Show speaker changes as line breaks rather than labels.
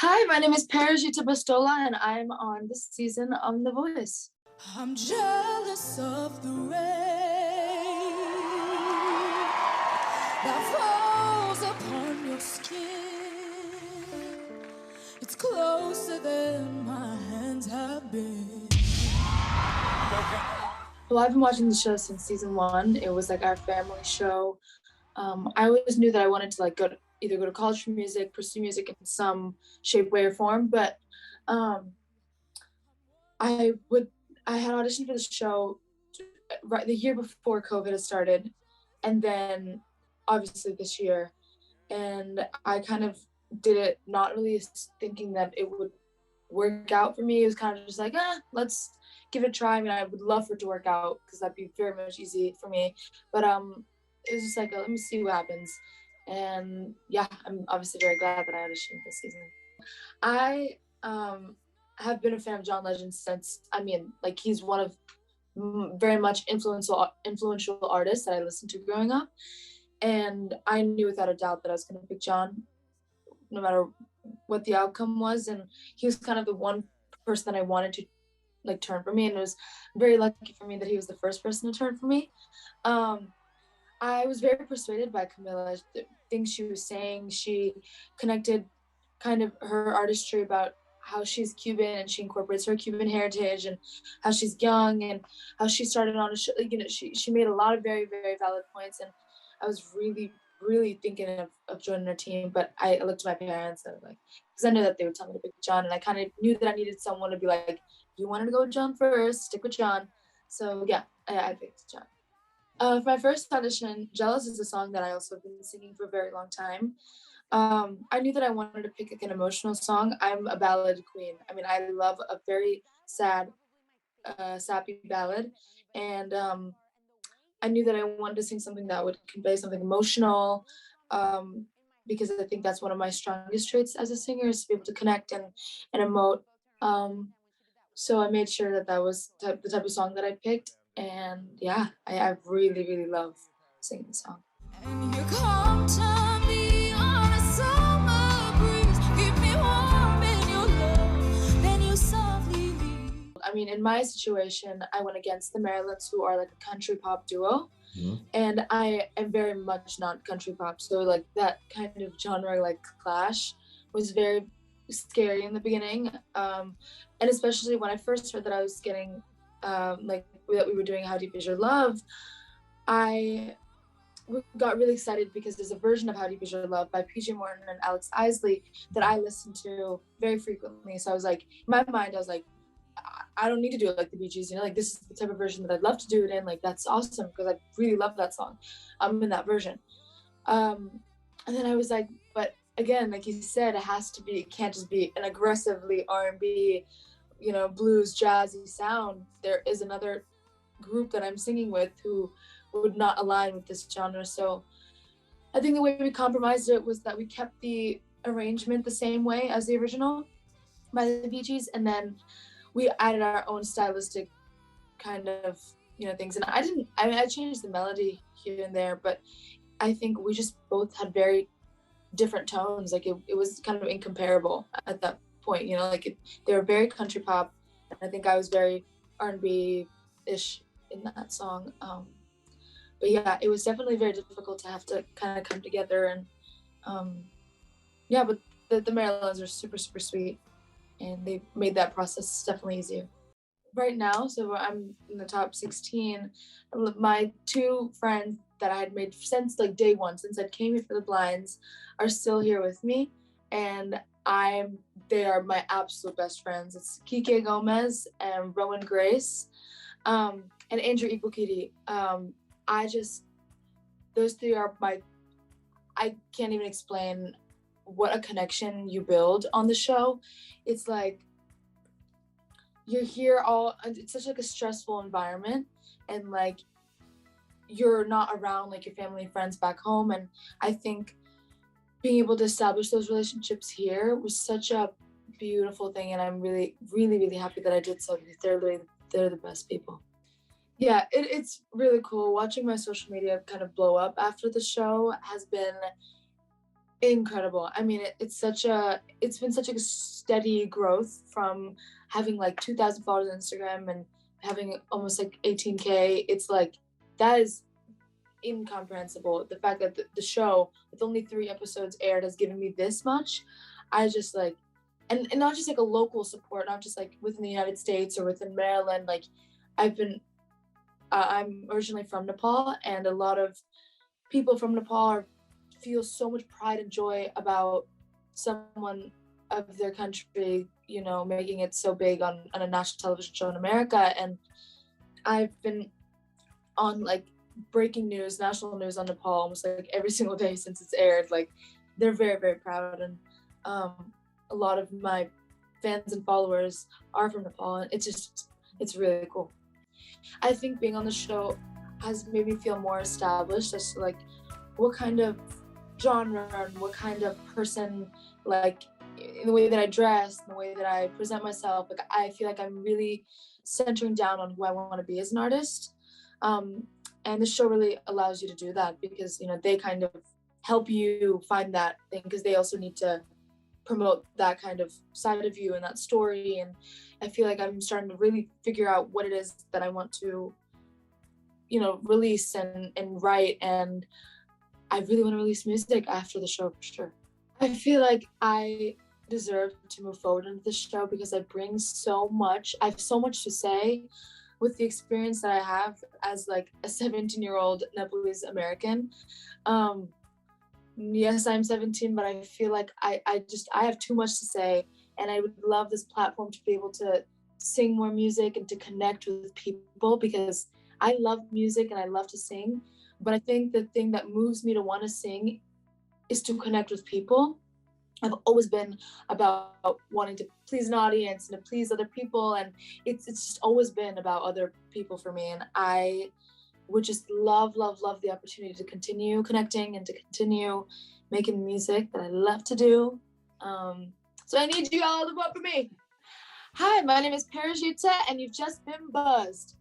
Hi, my name is Parijita Bastola, and I'm on this season of The Voice.
I'm jealous of the rain that falls upon your skin. It's closer than my hands have been.
Well, I've been watching the show since season one. It was like our family show. I always knew that I wanted to either go to college for music, pursue music in some shape, way, or form. But um, I would I had auditioned for the show right the year before COVID had started, and then obviously this year, and I kind of did it not really thinking that it would work out for me. It was kind of just like, let's give it a try. I mean, I would love for it to work out because that'd be very much easy for me. But it was just like, let me see what happens. And yeah, I'm obviously very glad that I auditioned this season. I have been a fan of John Legend since, like he's one of very much influential artists that I listened to growing up. And I knew without a doubt that I was going to pick John no matter what the outcome was. And he was kind of the one person that I wanted to like turn for me. And it was very lucky for me that he was the first person to turn for me. I was very persuaded by Camilla. The things she was saying, she connected kind of her artistry about how she's Cuban and she incorporates her Cuban heritage and how she's young and how she started on a show. She made a lot of very, very valid points. And I was really, really thinking of joining her team. But I looked to my parents and like, because I knew that they would tell me to pick John. And I kind of knew that I needed someone to be like, you wanted to go with John first, stick with John. So yeah, I picked John. For my first audition, Jealous is a song that I also have been singing for a very long time. I knew that I wanted to pick like an emotional song. I'm a ballad queen. I mean, I love a very sad, sappy ballad. And I knew that I wanted to sing something that would convey something emotional, because I think that's one of my strongest traits as a singer is to be able to connect and emote. So I made sure that that was the type of song that I picked. And yeah, I really, really love singing the song.
And you come to me on a summer breeze, keep me warm in your love, then you softly leave.
I mean, in my situation, I went against the Marilyns, who are like a country pop duo. Mm-hmm. And I am very much not country pop. So like that kind of genre like clash was very scary in the beginning. And especially when I first heard that I was getting like that we were doing How Deep Is Your Love, I got really excited because there's a version of How Deep Is Your Love by PJ Morton and Alex Isley that I listened to very frequently. So I was like, in my mind, I was like, I don't need to do it like the Bee Gees, you know, like this is the type of version that I'd love to do it in. Like that's awesome because I really love that song. I'm in that version. And then I was like, but again, like you said, it can't just be an aggressively R&B, you know, blues, jazzy sound. There is another group that I'm singing with who would not align with this genre. So I think the way we compromised it was that we kept the arrangement the same way as the original by the Bee Gees, and then we added our own stylistic kind of, you know, things. And I changed the melody here and there, but I think we just both had very different tones. Like it was kind of incomparable at that point, you know, like they were very country pop. And I think I was very R&B-ish in that song. But yeah, it was definitely very difficult to have to kind of come together. And yeah, but the Marilyns are super, super sweet. And they made that process definitely easier. Right now, so I'm in the top 16. My two friends that I had made since like day one, since I came here for the blinds, are still here with me. And they are my absolute best friends. It's Kike Gomez and Rowan Grace, and Andrew Igbokidi. Those three are I can't even explain what a connection you build on the show. It's like you're here it's such like a stressful environment, and like you're not around like your family and friends back home. And I think being able to establish those relationships here was such a beautiful thing, and I'm really, really, really happy that I did so because they're the best people. Yeah, it's really cool. Watching my social media kind of blow up after the show has been Incredible. I mean, it's been such a steady growth from having like 2,000 followers on Instagram and having almost like 18K. It's like, that is incomprehensible. The fact that the show with only 3 episodes aired has given me this much, I just like, and not just like a local support, not just like within the United States or within Maryland. Like, I've been, I'm originally from Nepal, and a lot of people from Nepal feel so much pride and joy about someone of their country, you know, making it so big on a national television show in America. And I've been on like breaking news, national news on Nepal almost like every single day since it's aired. Like, they're very, very proud. And a lot of my fans and followers are from Nepal, and it's really cool. I think being on the show has made me feel more established as to like what kind of genre and what kind of person, like in the way that I dress, in the way that I present myself. Like, I feel like I'm really centering down on who I want to be as an artist. And the show really allows you to do that because, you know, they kind of help you find that thing because they also need to promote that kind of side of you and that story. And I feel like I'm starting to really figure out what it is that I want to, you know, release and write. And I really want to release music after the show for sure. I feel like I deserve to move forward into the show because I bring so much. I have so much to say with the experience that I have as like a 17-year-old Nepalese American. Yes, I'm 17, but I feel like I have too much to say, and I would love this platform to be able to sing more music and to connect with people because I love music and I love to sing. But I think the thing that moves me to want to sing is to connect with people. I've always been about wanting to please an audience and to please other people, and it's just always been about other people for me. And I would just love the opportunity to continue connecting and to continue making music that I love to do. So I need you all to vote for me. Hi, my name is Parijita, and you've just been buzzed.